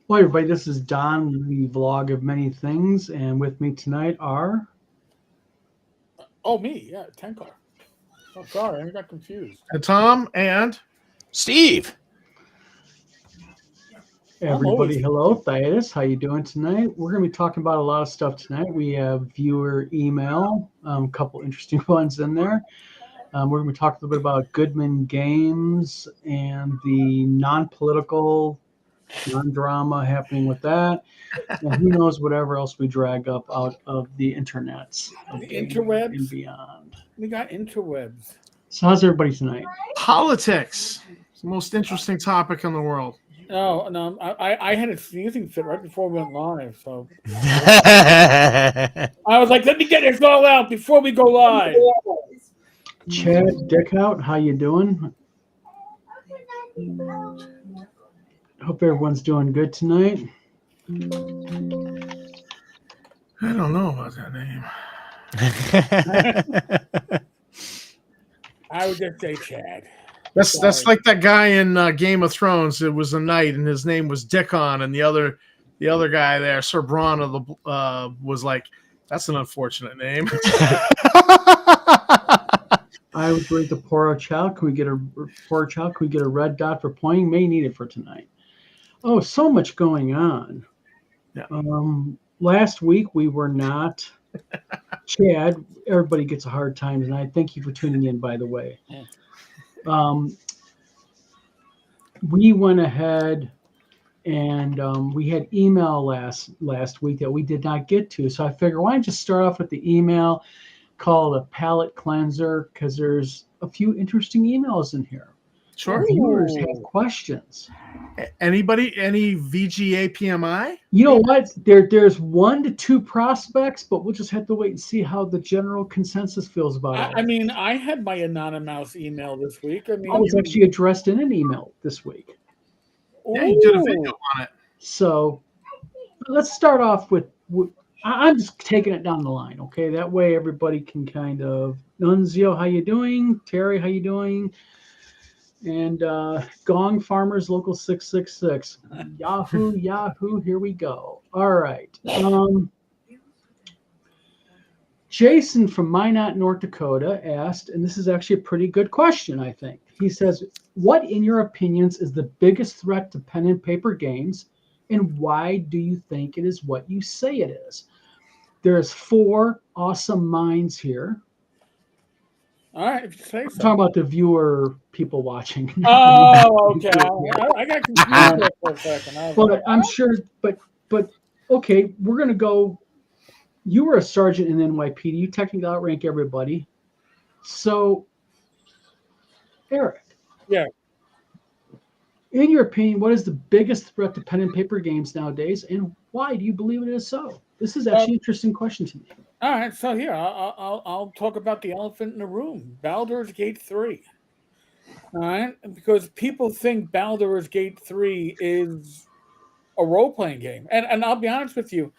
Well, everybody, this is Don, the vlog of many things, and with me tonight are Oh, me, yeah, Tenkar. Oh, sorry, I got confused. Tom and Steve. I'm always everybody. Hello, Thaddeus. How you doing tonight? We're going to be talking about a lot of stuff tonight. We have viewer email, a couple interesting ones in there. We're going to be talking a little bit about Goodman Games and the non-political, non-drama happening with that. And who knows whatever else we drag up out of the internets of the gaming interwebs. and beyond. We got interwebs. So how's everybody tonight? politics. It's the most interesting topic in the world. No, I had a sneezing fit right before we went live, so That's I was like, let me get this all out before we go live. Chad Dickout, how you doing? Hope everyone's doing good tonight. I don't know about that name. I would just say Chad. That's like that guy in Game of Thrones. It was a knight, and his name was Dickon, and the other guy there, Sir Bronn of the was like, that's an unfortunate name. I would rate the Poro Chow. Can we get a red dot for pointing? May need it for tonight. Oh, so much going on. Yeah. Last week we were not. Chad, everybody gets a hard time tonight. Thank you for tuning in, by the way. Yeah. We went ahead and we had email last week that we did not get to. So I figured, why don't just start off with the email, call it a palate cleanser, because there's a few interesting emails in here. Sure. Viewers have questions. Anybody? Any VGA PMI? You know what? There's 1 to 2 prospects, but we'll just have to wait and see how the general consensus feels about it. I mean, I had my anonymous email this week. I mean, I was actually addressed in an email this week. Yeah, you did a video on it. So let's start off with I'm just taking it down the line, okay? That way everybody can kind of Nunzio, how you doing? Terry, how you doing? And Gong Farmers Local 666. Yahoo, here we go. All right. Jason from Minot, North Dakota asked, and this is actually a pretty good question, I think. He says, what, in your opinions, is the biggest threat to pen and paper games, and why do you think it is what you say it is? There's 4 awesome minds here. all right, if you say I'm so. talking about the viewer people watching. Oh, okay. I got confused there for a second. I was But like, I'm sure, but okay, we're going to go. You were a sergeant in NYPD. You technically outrank everybody. So, Eric. Yeah. In your opinion, what is the biggest threat to pen and paper games nowadays, and why do you believe it is so? This is actually an interesting question to me. all right, so here I'll talk about the elephant in the room, Baldur's Gate 3. All right, because people think Baldur's Gate 3 is a role-playing game, and I'll be honest with you,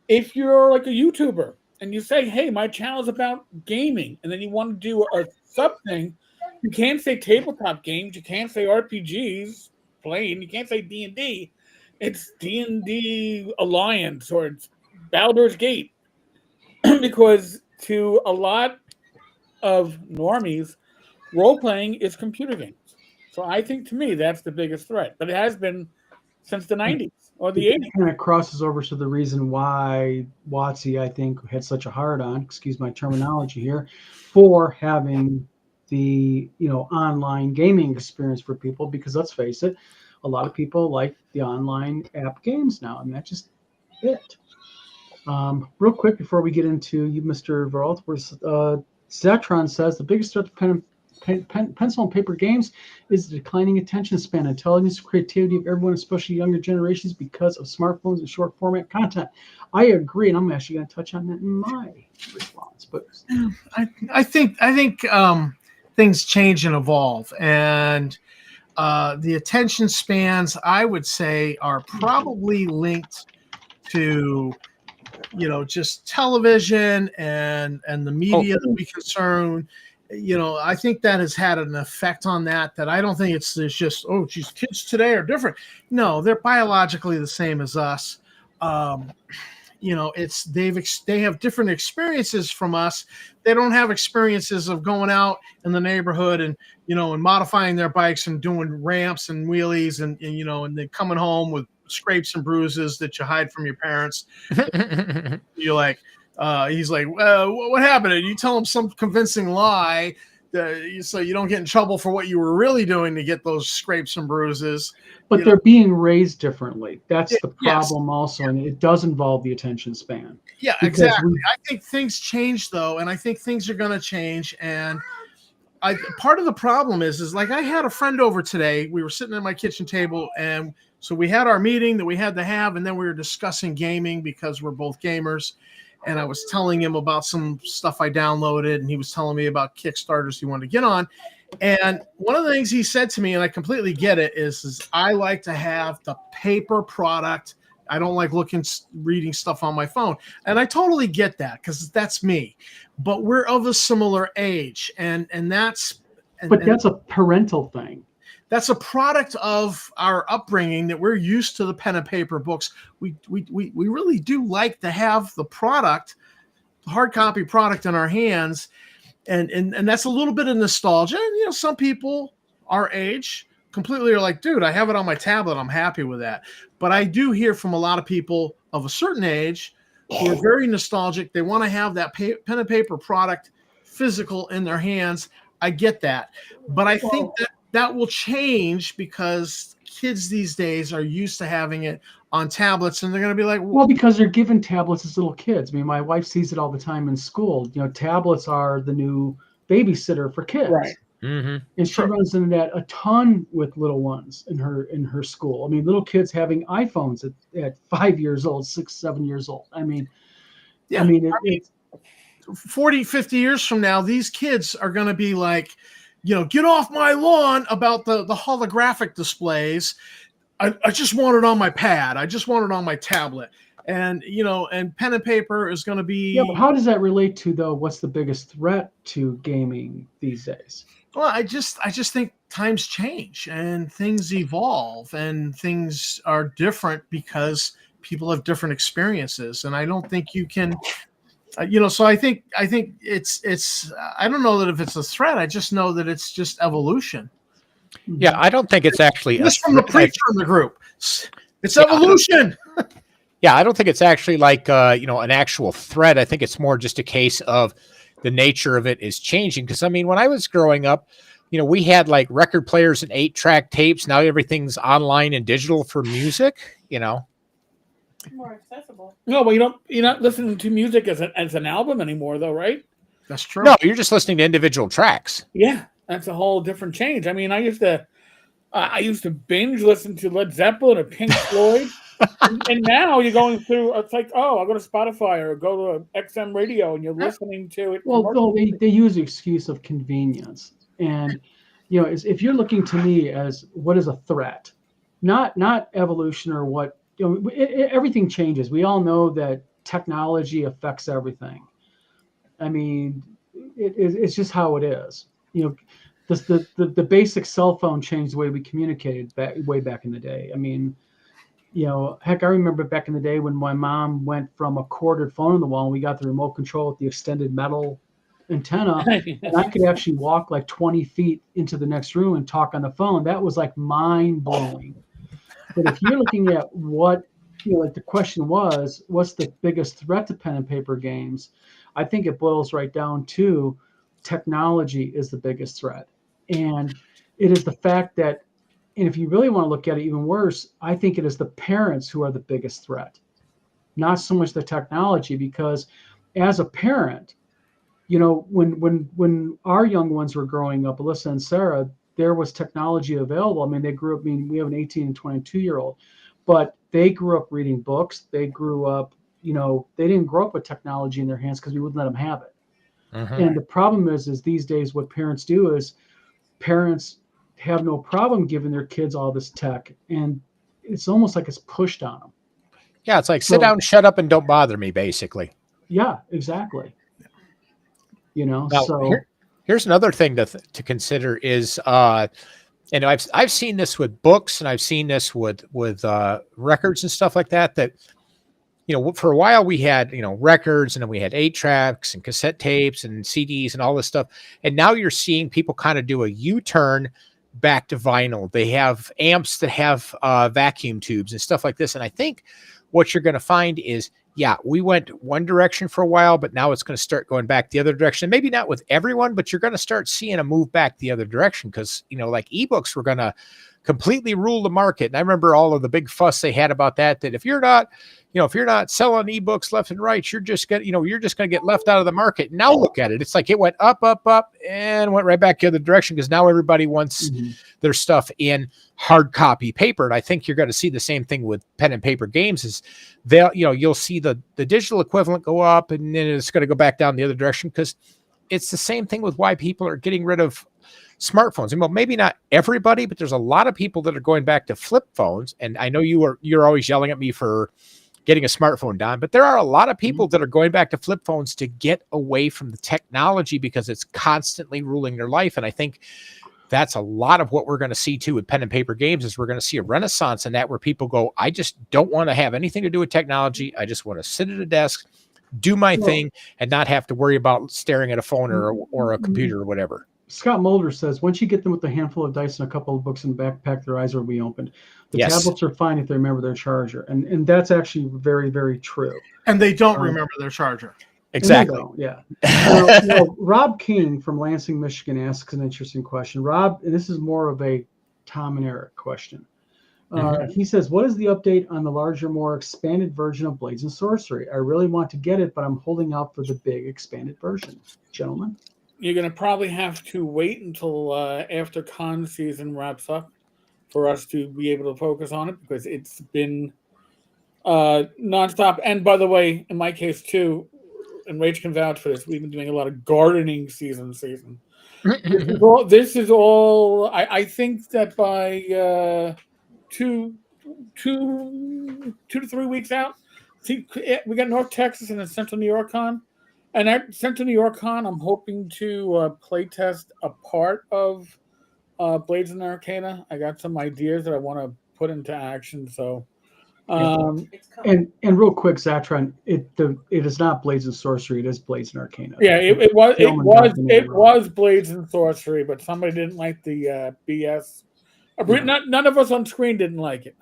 if you're like a YouTuber and you say, "Hey, my channel is about gaming," and then you want to do a sub thing, you can't say tabletop games, you can't say RPGs, plain, you can't say D&D. It's D&D Alliance or it's Baldur's Gate. Because to a lot of normies, role-playing is computer games. So I think, to me, that's the biggest threat. But it has been since the 90s or the 80s. It kind of crosses over to the reason why WotC, I think, had such a hard on, excuse my terminology here, for having the online gaming experience for people, because let's face it, a lot of people like the online app games now, and that's just it. Real quick before we get into you, Mr. Veralt, Zetron says the biggest threat to pencil and paper games is the declining attention span, intelligence, creativity of everyone, especially younger generations, because of smartphones and short format content. I agree, and I'm actually going to touch on that in my response. But I think things change and evolve, and the attention spans, I would say, are probably linked to just television and the media that we consume, I think that has had an effect on that I don't think it's just, oh, geez, kids today are different. No, they're biologically the same as us. They have different experiences from us. They don't have experiences of going out in the neighborhood and modifying their bikes and doing ramps and wheelies and then coming home with scrapes and bruises that you hide from your parents. You're like, he's like, what happened? And you tell him some convincing lie so you don't get in trouble for what you were really doing to get those scrapes and bruises. But they're being raised differently. That's the problem yes. also, and it does involve the attention span. Yeah, exactly. I think things change, though, and I think things are going to change. And part of the problem is like I had a friend over today. We were sitting at my kitchen table, and so we had our meeting that we had to have, and then we were discussing gaming because we're both gamers. And I was telling him about some stuff I downloaded, and he was telling me about Kickstarters he wanted to get on. And one of the things he said to me, and I completely get it, is I like to have the paper product. I don't like reading stuff on my phone. And I totally get that because that's me. But we're of a similar age. And that's a parental thing. That's a product of our upbringing that we're used to the pen and paper books. We really do like to have the product, the hard copy product in our hands. And that's a little bit of nostalgia. And, some people our age completely are like, dude, I have it on my tablet. I'm happy with that. But I do hear from a lot of people of a certain age who are very nostalgic. They want to have that pen and paper product physical in their hands. I get that. But I think that will change because kids these days are used to having it on tablets, and they're going to be like, well, because they're given tablets as little kids. I mean, my wife sees it all the time in school. Tablets are the new babysitter for kids. Right. Mm-hmm. And she runs into that a ton with little ones in her school. I mean, little kids having iPhones at 5 years old, 6, 7 years old. I mean, 40, 50 years from now, these kids are going to be like, get off my lawn about the holographic displays. I just want it on my pad. I just want it on my tablet. And, and pen and paper is going to be. Yeah, but how does that relate to, though, what's the biggest threat to gaming these days? Well, I just think times change and things evolve and things are different because people have different experiences. And I don't think you can, so I think it's, I don't know that if it's a threat, I just know that it's just evolution. Yeah, I don't think it's actually this from the preacher in the group. It's evolution. Yeah, I don't think it's actually like an actual threat. I think it's more just a case of the nature of it is changing. Because I mean, when I was growing up, we had like record players and 8-track tapes. Now everything's online and digital for music. More accessible. No, but you're not listening to music as an album anymore, though, right? That's true. No, you're just listening to individual tracks. Yeah. That's a whole different change. I mean, I used to binge listen to Led Zeppelin or Pink Floyd, and now you're going through. It's like, oh, I'll go to Spotify or go to XM Radio, and you're listening to it. Well, they use the excuse of convenience, and if you're looking to me as what is a threat, not evolution or what everything changes. We all know that technology affects everything. I mean, it's just how it is. The basic cell phone changed the way we communicated way back in the day. I mean, heck, I remember back in the day when my mom went from a corded phone on the wall and we got the remote control with the extended metal antenna, and I could actually walk like 20 feet into the next room and talk on the phone. That was like mind blowing. But if you're looking at what, like the question was, what's the biggest threat to pen and paper games? I think it boils right down to technology is the biggest threat. And it is the fact that, and if you really want to look at it even worse, I think it is the parents who are the biggest threat, not so much the technology, because as a parent, when our young ones were growing up, Alyssa and Sarah, there was technology available. I mean, they grew up, we have an 18 and 22-year-old, but they grew up reading books. They grew up, they didn't grow up with technology in their hands because we wouldn't let them have it. Mm-hmm. And the problem is these days what parents do is parents have no problem giving their kids all this tech, and it's almost like it's pushed on them. Yeah, it's like sit down, shut up, and don't bother me, basically. Yeah, exactly. Now, so Here's another thing to consider is, and I've seen this with books, and I've seen this with records and stuff like that. That for a while we had records, and then we had 8 tracks and cassette tapes and CDs and all this stuff, and now you're seeing people kind of do a U-turn back to vinyl. They have amps that have vacuum tubes and stuff like this, and I think what you're going to find is, yeah, we went one direction for a while, but now it's going to start going back the other direction. Maybe not with everyone, but you're going to start seeing a move back the other direction because, like ebooks were going to completely rule the market. And I remember all of the big fuss they had about that if you're not selling ebooks left and right, you're just going to get left out of the market. Now look at it. It's like it went up, and went right back the other direction because now everybody wants their stuff in hard copy paper. And I think you're going to see the same thing with pen and paper games is you'll see the digital equivalent go up, and then it's going to go back down the other direction because it's the same thing with why people are getting rid of smartphones. And well, maybe not everybody, but there's a lot of people that are going back to flip phones. And I know you're always yelling at me for getting a smartphone, Don, but there are a lot of people that are going back to flip phones to get away from the technology because it's constantly ruling their life. And I think that's a lot of what we're going to see too with pen and paper games is we're going to see a renaissance in that where people go, I just don't want to have anything to do with technology. I just want to sit at a desk, do my thing, and not have to worry about staring at a phone or a computer or whatever. Scott Mulder says, once you get them with a handful of dice and a couple of books in the backpack, their eyes will be opened. The tablets are fine if they remember their charger. And that's actually very, very true. And they don't remember their charger. Exactly. Yeah. Rob King from Lansing, Michigan asks an interesting question. Rob, and this is more of a Tom and Eric question. He says, what is the update on the larger, more expanded version of Blades and Sorcery? I really want to get it, but I'm holding out for the big expanded version. Gentlemen? You're going to probably have to wait until after con season wraps up for us to be able to focus on it because it's been nonstop. And by the way, in my case too, and Rach can vouch for this, we've been doing a lot of gardening season. This is all I think that by 2 to 3 weeks out, see, we got North Texas and then Central New York con. And at Central New York Con, I'm hoping to play test a part of Blades and Arcana. I got some ideas that I want to put into action. So, and real quick, Zatron, it is not Blades and Sorcery. It is Blades and Arcana. Yeah, it was Blades and Sorcery, but somebody didn't like the BS. None of us on screen didn't like it.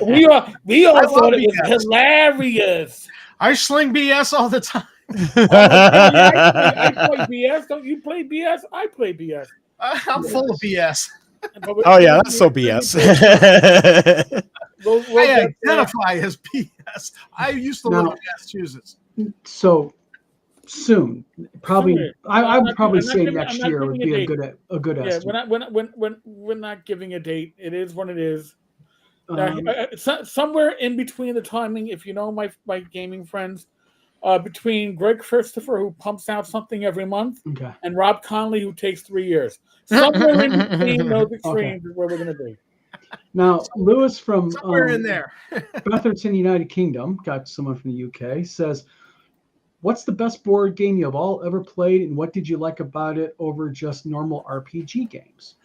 we all thought it was hilarious. I sling BS all the time. I play BS. Don't you play BS? I play BS. I'm full of BS. Oh yeah, that's so BS. I identify as BS. I used to live in Massachusetts. So soon, probably. I would probably say next year would be a good estimate. We're not giving a date. It is what it is. Somewhere in between the timing, if you know my gaming friends, between Greg Christopher, who pumps out something every month, and Rob Conley, who takes 3 years. Somewhere in between those extremes is where we're going to be. Now, Lewis from somewhere in there, Betherton, United Kingdom, got someone from the UK, says, what's the best board game you have all ever played, and what did you like about it over just normal RPG games?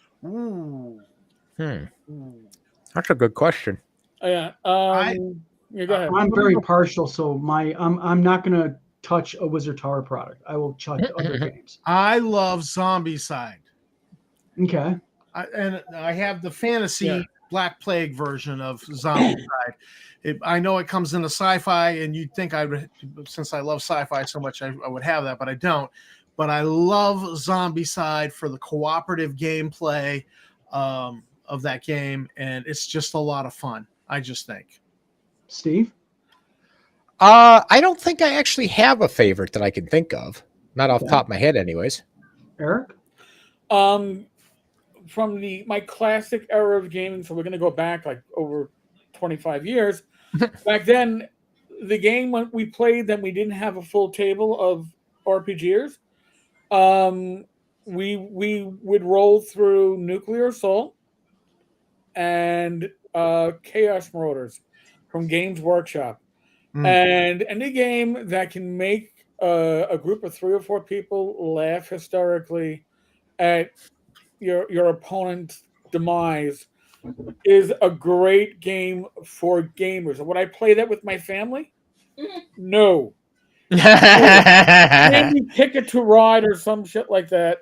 That's a good question. Yeah. Go ahead. I'm very partial, so I'm not going to touch a Wizard Tower product. I will touch other games. I love Zombicide. Okay. I have the fantasy Black Plague version of Zombicide. I know it comes into sci-fi, and you'd think since I love sci-fi so much, I would have that, but I don't. But I love Zombicide for the cooperative gameplay of that game, and it's just a lot of fun, I just think. Steve? I don't think I actually have a favorite that I can think of. Not off the top of my head, anyways. Eric? From my classic era of gaming, so we're going to go back like over 25 years. Back then, the game when we played, then we didn't have a full table of RPGers. We would roll through Nuclear Assault and Chaos Marauders from Games Workshop. And any game that can make a group of 3 or 4 people laugh hysterically at your opponent's demise is a great game for gamers. Would I play that with my family? No. Maybe Ticket to Ride or some shit like that.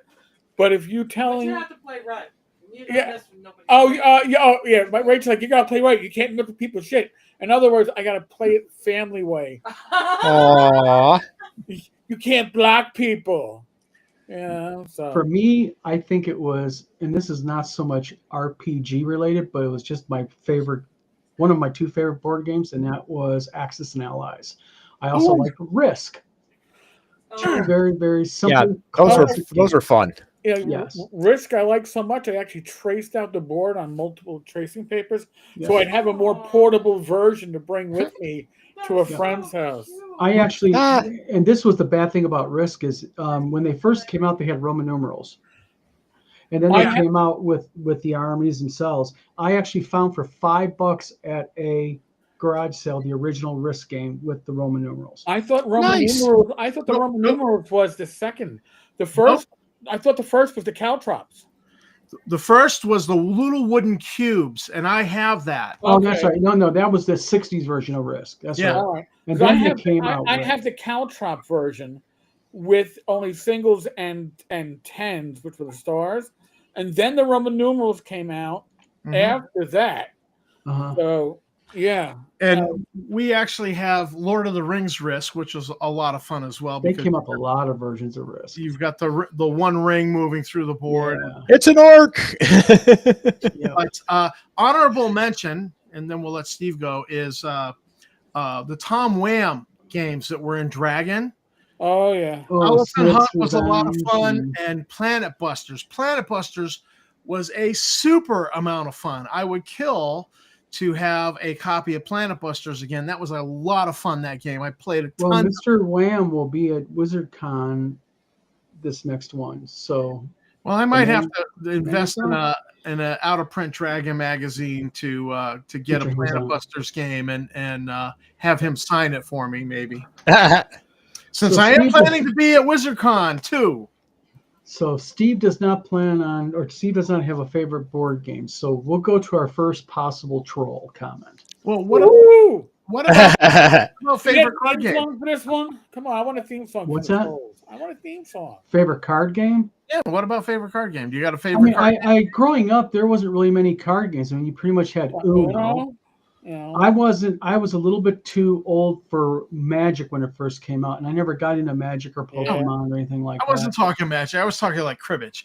But if you But telling, you have to play right. You Yeah. mess with nobody. yeah. But Rachel's like, you gotta play right. You can't look at people's shit. In other words, I gotta play it family way. Aw. You can't block people. Yeah. So For me, I think it was, and this is not so much RPG related, but it was just my favorite, one of my 2 favorite board games, and that was Axis and Allies. I also Ooh. like Risk. Oh, Very, very Yeah, simple. those are fun. yeah, Yes. Risk I like so much. I actually traced out the board on multiple tracing papers, Yes. so I'd have a more portable version to bring with me to a that's friend's so house. cute. I actually, Ah. and this was the bad thing about Risk is when they first came out, they had Roman numerals, and then they I- came out with the armies themselves. I actually found for $5 at a garage sale the original Risk game with the Roman numerals. I thought Roman Nice. numerals. I thought the Nope, Roman nope. numerals was the second. The first. I thought the first was the caltrops. The first was the little wooden cubes, and I have that. Oh, that's Okay. right. No, that was the '60s version of Risk. That's Yeah. right. All right. And 'Cause then they came out I with. have the caltrop version with only singles and tens, which were the stars, and then the Roman numerals came out Mhm. after that. Uh-huh. So yeah, And we actually have Lord of the Rings Risk, which was a lot of fun as well. They Because came up with a lot of versions of Risk. you've got the one ring moving through the board. Yeah. It's an orc. Yeah. But honorable mention, and then we'll let Steve go, is the Tom Wham games that were in Dragon. oh yeah. Oh, Elephant Smith's Hunt was a lot of Revenge fun, and- and Planet Busters. Planet Busters was a super amount of fun. I would kill to have a copy of Planet Busters again. That was a lot of fun, that game. I played a Well, ton. Mr. Wham will be at WizardCon this next one. So Well, I might have Man- to invest in Man- a out of print Dragon magazine to get a your hands Planet on. Busters game and have him sign it for me, maybe. That's Since So I am Steve- planning to be at WizardCon too. So Steve does not plan on, or Steve does not have a favorite board game. So we'll go to our first possible troll comment. Well, Woo! what about You favorite got card a theme game? song for this one? Come on, I want a theme song. What's for the that? Trolls. I want a theme song. Favorite card game? Yeah, what about favorite card game? Do you got a I favorite mean, card? I growing up, there wasn't really many card games. I mean, you pretty much had Uno. You know. I was a little bit too old for Magic when it first came out, and I never got into Magic or Yeah. Pokemon or anything like I wasn't that. talking Magic. I was talking like cribbage.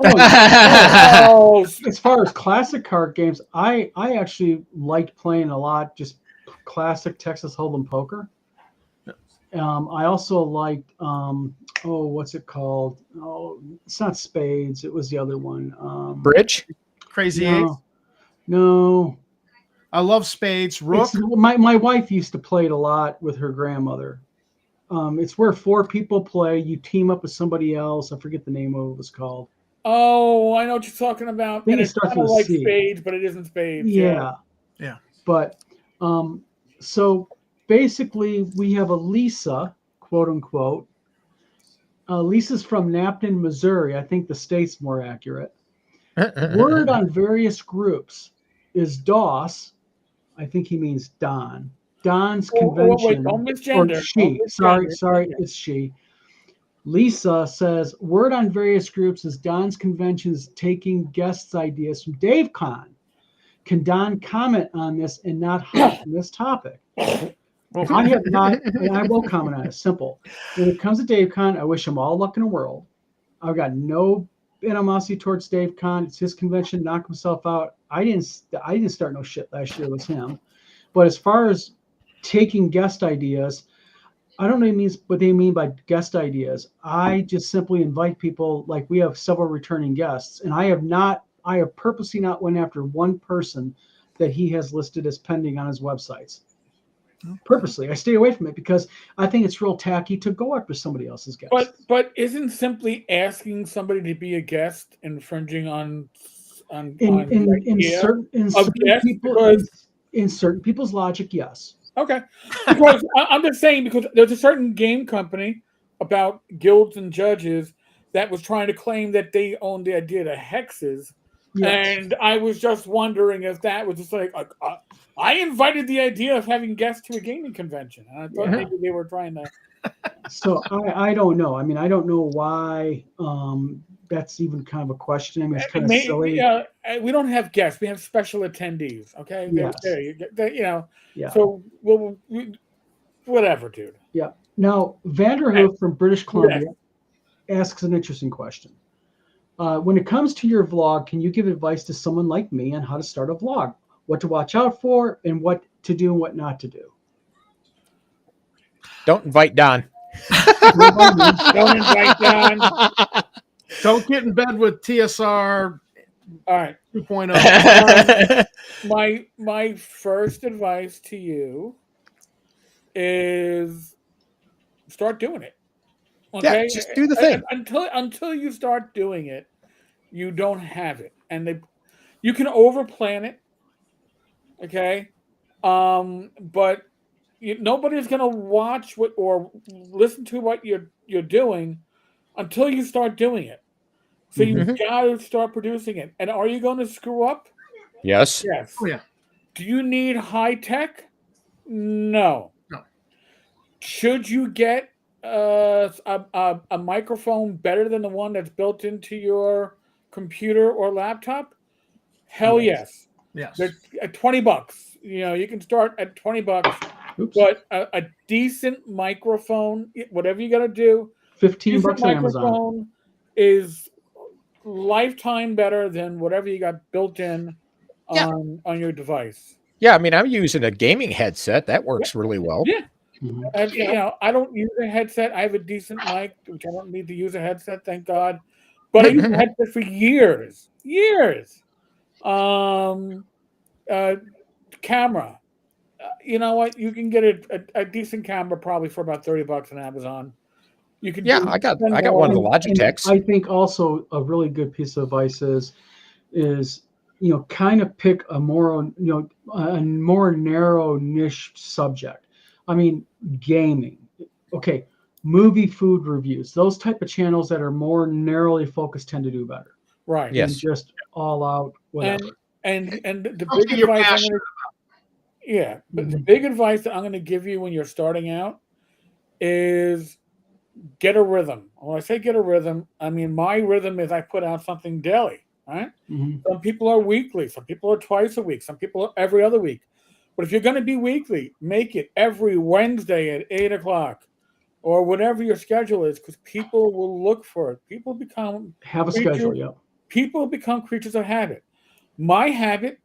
Oh, As far as classic card games, I actually liked playing a lot just classic Texas Hold'em poker. I also liked what's it called? Oh, it's not Spades. It was the other one. Bridge. Crazy Eight. No. I love Spades. Rook. My wife used to play it a lot with her grandmother. It's where 4 people play. You team up with somebody else. I forget the name of it was called. oh, I know what you're talking about. think And it it's starts kind of with a like C. Spades, but it isn't Spades. Yeah. But so basically, we have a Lisa, quote unquote. Lisa's from Napton, Missouri. I think the state's more accurate. Word on various groups is DOS. I think he means Don. Don's convention. Wait, don't misgender. Or she. Don't misgender. Sorry, it's she. Lisa says word on various groups is Don's conventions taking guests' ideas from Dave Con. Can Don comment on this and not hop on this topic? I have not, and I will comment on it. Simple. When it comes to Dave Con, I wish him all luck in the world. I've got no animosity towards Dave Con. It's his convention. Knock himself out. I didn't start no shit last year. It was him. But as far as taking guest ideas, I don't know what they mean by guest ideas. I just simply invite people. Like we have several returning guests, and I have purposely not went after one person that he has listed as pending on his websites. Purposely, I stay away from it because I think it's real tacky to go after somebody else's guest. But isn't simply asking somebody to be a guest infringing on in certain guests, people because- in certain people's logic, yes. Okay. Because I'm just saying, because there's a certain game company about guilds and judges that was trying to claim that they owned the idea to hexes. Yes. And I was just wondering if that was just like, I invited the idea of having guests to a gaming convention. And I thought Yeah. maybe they were trying to. So I don't know. I mean, I don't know why that's even kind of a question. I mean, it's kind of silly. We don't have guests. We have special attendees. Okay. Yes. There, Yeah. So whatever, dude. Yeah. Now, Vanderhoof from British Columbia asks an interesting question. When it comes to your vlog, can you give advice to someone like me on how to start a vlog? What to watch out for and what to do and what not to do? Don't invite Don. Don't invite Don. Don't get in bed with TSR All right. 2.0. My first advice to you is start doing it. Okay, Yeah, just do the thing. Until you start doing it, you don't have it, and you can overplan it. Okay, but nobody's gonna watch what or listen to what you're doing until you start doing it. So you gotta start producing it. And are you going to screw up? Yes. Yes. Oh, yeah. Do you need high tech? No. No. Should you get a microphone better than the one that's built into your computer or laptop? Hell yes. Yes. They're at $20. You can start at $20. Oops. But a decent microphone, whatever you got to do, $15 decent on Amazon. microphone is lifetime better than whatever you got built in on your device. Yeah, I mean, I'm using a gaming headset. That works really well. Yeah. Mhm. And, I don't use a headset. I have a decent mic, which I don't need to use a headset, thank God. But I use a headset for years. Camera. You know what? You can get a decent camera probably for about $30 on Amazon. You can. Yeah, I got one of the Logitechs. I think also a really good piece of advice is kind of pick a more narrow niche subject. I mean, gaming. Okay, movie food reviews. Those type of channels that are more narrowly focused tend to do better. Right. Yes. Than just all out whatever. And the Something big you're advice I'm passionate gonna, but the big advice that I'm going to give you when you're starting out is get a rhythm. When I say get a rhythm, I mean my rhythm is I put out something daily. Right? Mhm. Some people are weekly. Some people are twice a week. Some people are every other week. But if you're going to be weekly, make it every Wednesday at 8:00 or whatever your schedule is, because people will look for it. People become Have a schedule. Yeah. People become creatures of habit. My habit,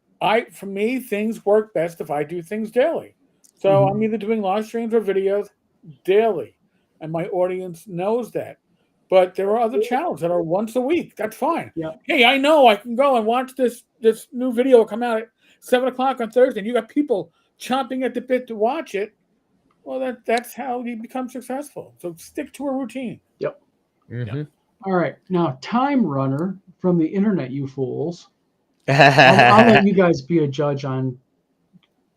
for me, things work best if I do things daily. So I'm either doing live streams or videos daily, and my audience knows that. But there are other channels that are once a week. That's fine. Yeah. Hey, I know I can go and watch this new video come out at 7:00 on Thursday, and you got people chomping at the bit to watch it. Well, that's how you become successful. So stick to a routine. Yep. Mm-hmm. All right. Now, Time Runner from the internet, you fools. I'll let you guys be a judge on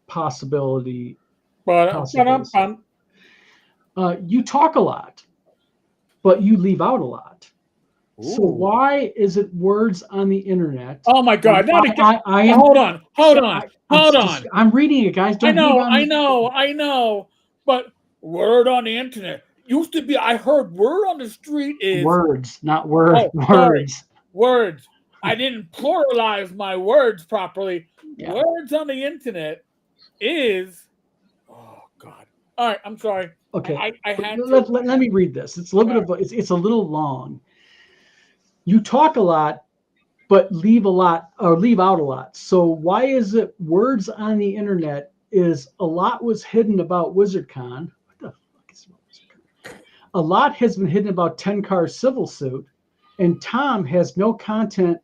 possibility. You talk a lot, but you leave out a lot. Ooh. So why is it words on the internet? Oh my God! Hold on. I'm reading it, guys. I know. But word on the internet used to be. I heard word on the street is words, not words. Words. I didn't pluralize my words properly. Yeah. Words on the internet is. Oh God! All right, I'm sorry. Okay, I had let me read this. It's a little bit of it's a little long. You talk a lot, but leave out a lot. So why is it words on the internet is a lot was hidden about WizardCon? What the fuck is WizardCon? A lot has been hidden about 10 Car Civil Suit, and Tom has no content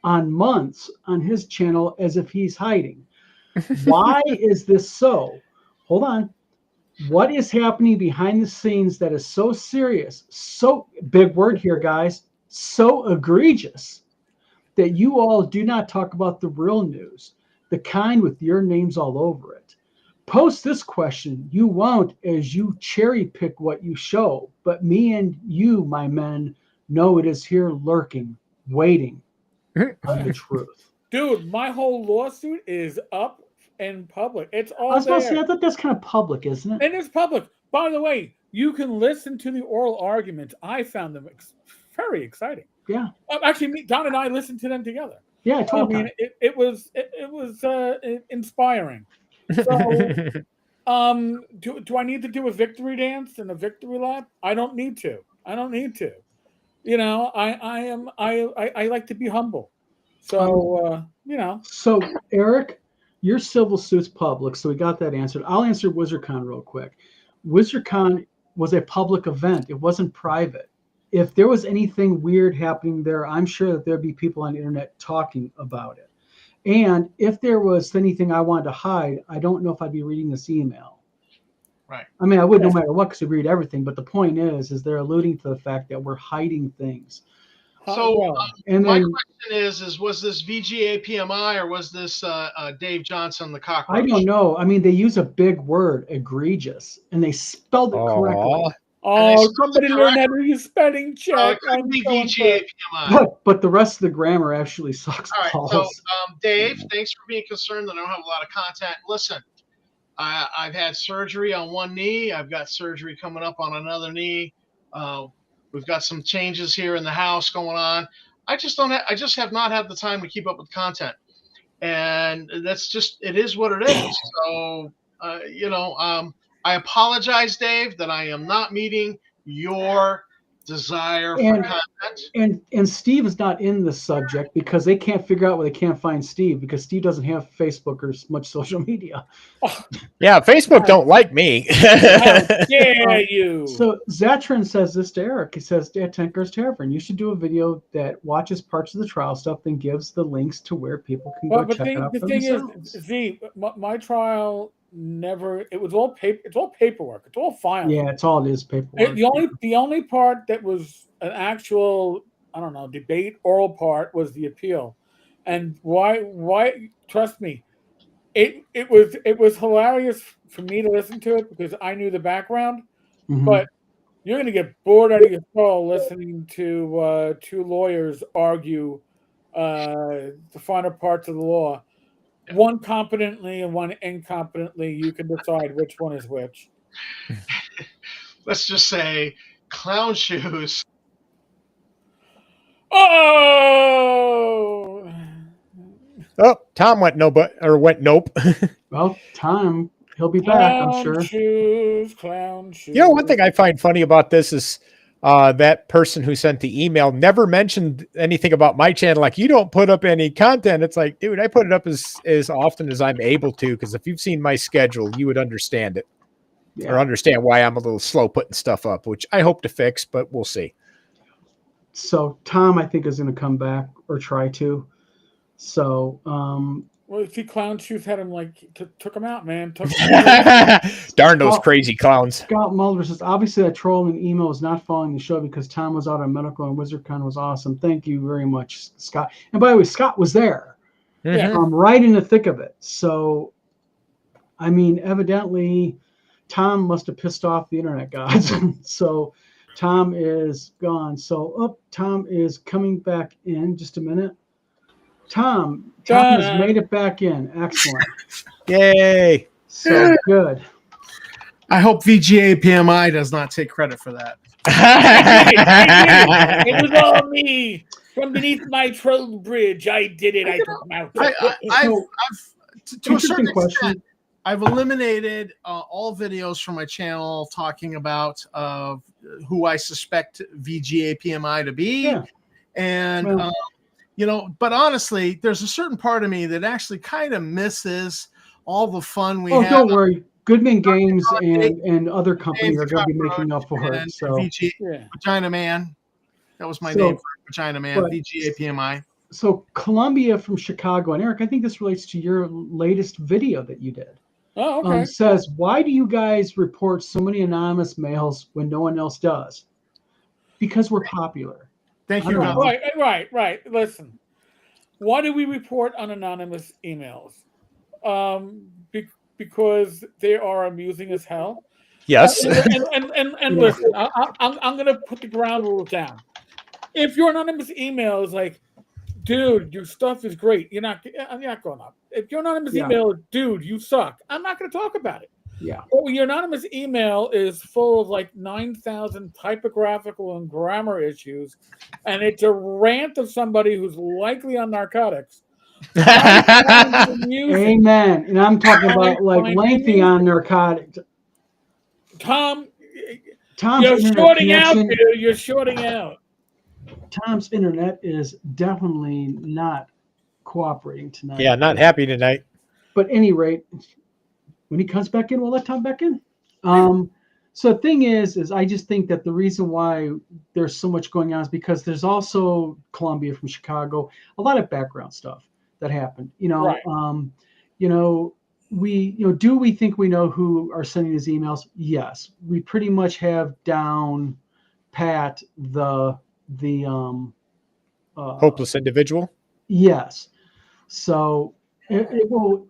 on months on his channel as if he's hiding. Why is this so? Hold on. What is happening behind the scenes that is so serious, so big word here, guys, so egregious that you all do not talk about the real news, the kind with your names all over it? post this question. You won't, as you cherry pick what you show, but me and you, my men, know it is here lurking, waiting on the truth. Dude, my whole lawsuit is up in public. It's I all was about to say, there. I thought that's kind of public, isn't it? And it's public. By the way, you can listen to the oral arguments. I found them very exciting. Yeah. Actually, Don and I listened to them together. Yeah, I I told mean, him. it was inspiring. So, do I need to do a victory dance and a victory lap? I don't need to. You know, I like to be humble. So, you know. So, Eric, your civil suit's public, so we got that answered. I'll answer WizardCon real quick. WizardCon was a public event. It wasn't private. If there was anything weird happening there, I'm sure that there'd be people on the internet talking about it. And if there was anything I wanted to hide, I don't know if I'd be reading this email. Right. I mean, I would no matter what, because we read everything. But the point is they're alluding to the fact that we're hiding things. So And my then question is was this VGA PMI or was this Dave Johnson, the cockroach? I don't know. I mean, they use a big word, egregious, and they spelled it correctly. Oh, somebody learn how to use spelling check. So it could be VGA PMI. But the rest of the grammar actually sucks. All right. balls. So, Dave, thanks for being concerned that I don't have a lot of content. Listen, I've had surgery on one knee. I've got surgery coming up on another knee. We've got some changes here in the house going on. I just have not had the time to keep up with content, and that's just it is what it is. So, I apologize, Dave, that I am not meeting your desire for content. And Steve is not in this subject because they can't figure out where they can't find Steve because Steve doesn't have Facebook or much social media. Yeah, Facebook don't like me. How dare you? So Zatrin says this to Eric. He says, at Tinker's Tavern, you should do a video that watches parts of the trial stuff, then gives the links to where people can go check it out the for thing themselves. is, Z, my trial never. It was all paper. It's all paperwork. It's all filing. Yeah, it's all it is paperwork. The only part that was an actual, I don't know, debate oral part was the appeal, and why? Trust me, it was hilarious for me to listen to it because I knew the background, Mhm. but you're going to get bored out of your soul listening to two lawyers argue the finer parts of the law. One competently and one incompetently, you can decide which one is which. Let's just say clown shoes. Oh! Oh, Tom went nope. Well, Tom, he'll be back, I'm sure. Clown shoes. You know, one thing I find funny about this is that person who sent the email never mentioned anything about my channel. Like, you don't put up any content. It's like, dude, I put it up as often as I'm able to, because if you've seen my schedule, you would understand it. Yeah. Or understand why I'm a little slow putting stuff up, which I hope to fix, but we'll see. So Tom, I think, is going to come back or try to. So, well, if he clown shoes had him took him out, man. Darn those crazy clowns. Scott Mulder says, obviously that troll in the email is not following the show because Tom was out on medical and WizardCon was awesome. Thank you very much, Scott. And by the way, Scott was there, right in the thick of it. So, I mean, evidently, Tom must have pissed off the internet gods. So, Tom is gone. So, Tom is coming back in. Just a minute. Tom has made it back in. Excellent. Yay. So good. I hope VGA PMI does not take credit for that. It was all me. From beneath my troll bridge, I did it. I took him out. To a certain extent, I've eliminated all videos from my channel talking about who I suspect VGA PMI to be. Yeah. And, but honestly, there's a certain part of me that actually kind of misses all the fun we have. Don't worry. Goodman Games and other companies are going to be making up for it. So, Vagina Man. That was my name for Vagina Man, VGA PMI. So Columbia from Chicago, and Eric, I think this relates to your latest video that you did. Oh, okay. Says, why do you guys report so many anonymous mails when no one else does? Because we're popular. Thank you. Right. Listen, why do we report on anonymous emails? because they are amusing as hell. Yes. And listen, I'm going to put the ground rules down. If your anonymous email is like, dude, your stuff is great, you're not going up. If your anonymous Yeah. email is, dude, you suck, I'm not going to talk about it. Yeah. But when your anonymous email is full of like 9,000 typographical and grammar issues, and it's a rant of somebody who's likely on narcotics, I find it amusing. Amen. And I'm talking about like find it lengthy amusing. on narcotics. Tom's You're internet shorting out, dude. You're shorting out. Tom's internet is definitely not cooperating tonight. Yeah, not happy tonight. But at any rate, when he comes back in, we'll let Tom back in. So the thing is I just think that the reason why there's so much going on is because there's also Columbia from Chicago, a lot of background stuff that happened. Right. Do we think we know who are sending these emails? Yes, we pretty much have down pat the Hopeless individual. Yes. So it will,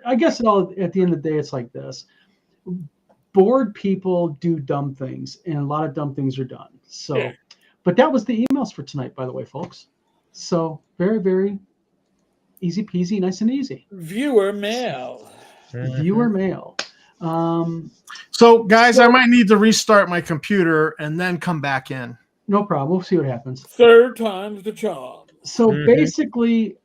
I guess at the end of the day, it's like this. Bored people do dumb things, and a lot of dumb things are done. So, Yeah. But that was the emails for tonight, by the way, folks. So very, very easy peasy, nice and easy. Viewer mail. Viewer mail. So, guys, I might need to restart my computer and then come back in. No problem. We'll see what happens. Third time's the charm. So basically,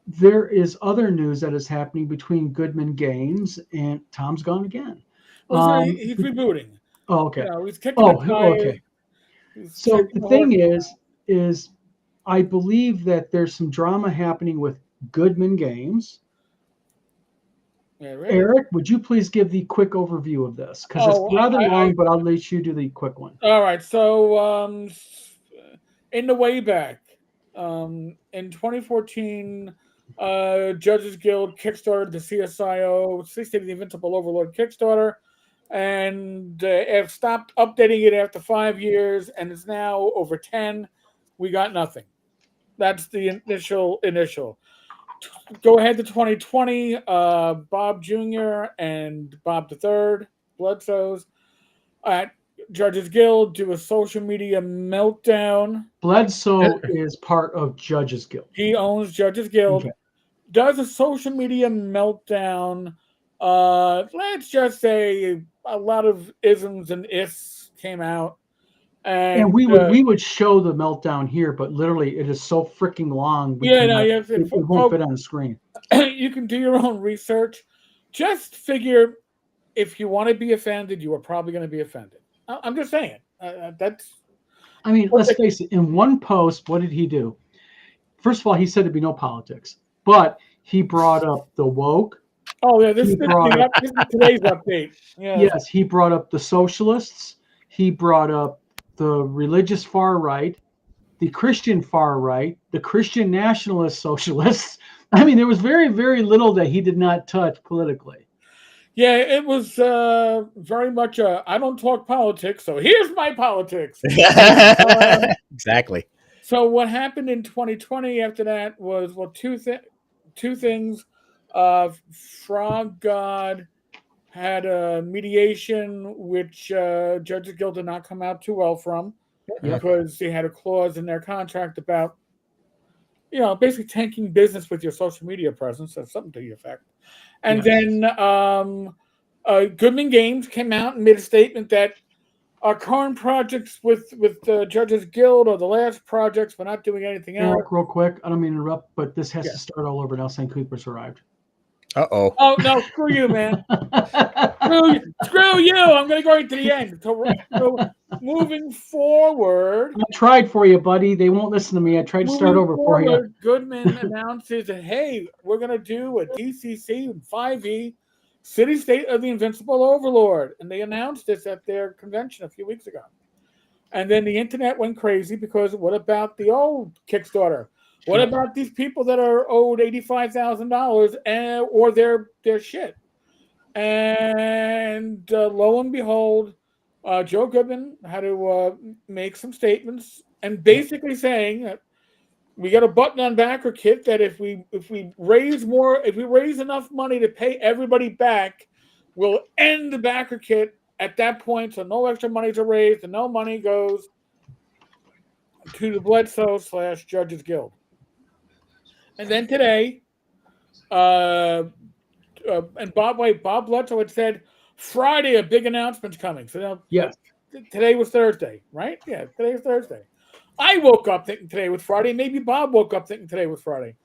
there is other news that is happening between Goodman Games and Tom's gone again. He's rebooting. Oh, okay. He's kicking the tires. Okay. So the thing is, I believe that there's some drama happening with Goodman Games. Yeah, right. Eric, would you please give the quick overview of this? Because it's rather long, but I'll let you do the quick one. All right. So in the way back, in 2014, Judges Guild kickstarted the CSIO, 60 the Invincible Overlord Kickstarter, and have stopped updating it after 5 years, and it's now over 10. We got nothing. That's the initial. Go ahead to 2020. Bob Jr. and Bob III, Bledsoes, at Judges Guild do a social media meltdown. Bledsoe is part of Judges Guild. He owns Judges Guild. Okay. Does a social media meltdown. Let's just say a lot of isms and ifs came out. And we would show the meltdown here, but literally it is so freaking long. It won't fit on the screen. You can do your own research. Just figure, if you want to be offended, you are probably going to be offended. I'm just saying. Let's face it. In one post, what did he do? First of all, he said there'd be no politics, but he brought up the woke. Oh yeah, this is today's update. Yeah. Yes, he brought up the socialists. He brought up the religious far right, the Christian far right, the Christian nationalist socialists. There was very, very little that he did not touch politically. Yeah, it was very much I don't talk politics, so here's my politics. Exactly. So what happened in 2020 after that was, two things. Frog God had a mediation which Judges Guild did not come out too well from, because they had a clause in their contract about, basically tanking business with your social media presence, or something to the effect. And then Goodman Games came out and made a statement that our current projects with the Judges Guild are the last projects. We're not doing anything else. Eric, real quick, I don't mean to interrupt, but this has to start all over now. St. Cooper's arrived. Uh-oh. Oh, no, screw you, man. Screw you. I'm going to go right to the end. So moving forward. I tried for you, buddy. They won't listen to me. I tried to start over for you. Goodman announces that, hey, we're going to do a DCC and 5e City State of the Invincible Overlord. And they announced this at their convention a few weeks ago. And then the internet went crazy, because what about the old Kickstarter? What about these people that are owed $85,000 or their shit? And lo and behold, Joe Goodman had to make some statements, and basically saying that we got a button on backer kit that if we raise enough money to pay everybody back, we'll end the backer kit at that point, so no extra money to raise, and no money goes to the Bledsoe/Judges Guild. And then today, and Bob Bledsoe had said Friday a big announcement's coming. So now, Yes. today was Thursday, right? Yeah, today was Thursday. I woke up thinking today was Friday. Maybe Bob woke up thinking today was Friday.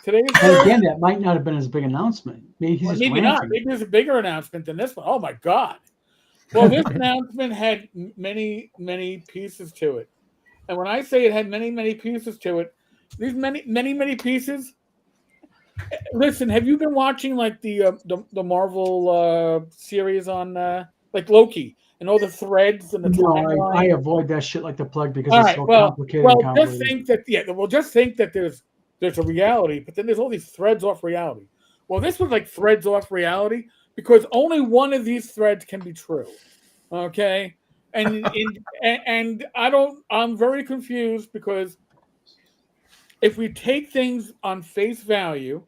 Today is And Thursday. again, that might not have been his big announcement. Maybe he's just Maybe ranting. not. Maybe there's a bigger announcement than this one. Oh my God. Well, this announcement had many, many pieces to it. And when I say it had many, many pieces to it, these many pieces. Listen, have you been watching like the Marvel series on like Loki and all the threads and the No, timeline? I avoid that shit like the plug because All it's right, so well, complicated and just convoluted. think that just think that there's a reality, but then there's all these threads off reality. Well, this was like threads off reality because only one of these threads can be true. Okay, and I'm very confused because if we take things on face value,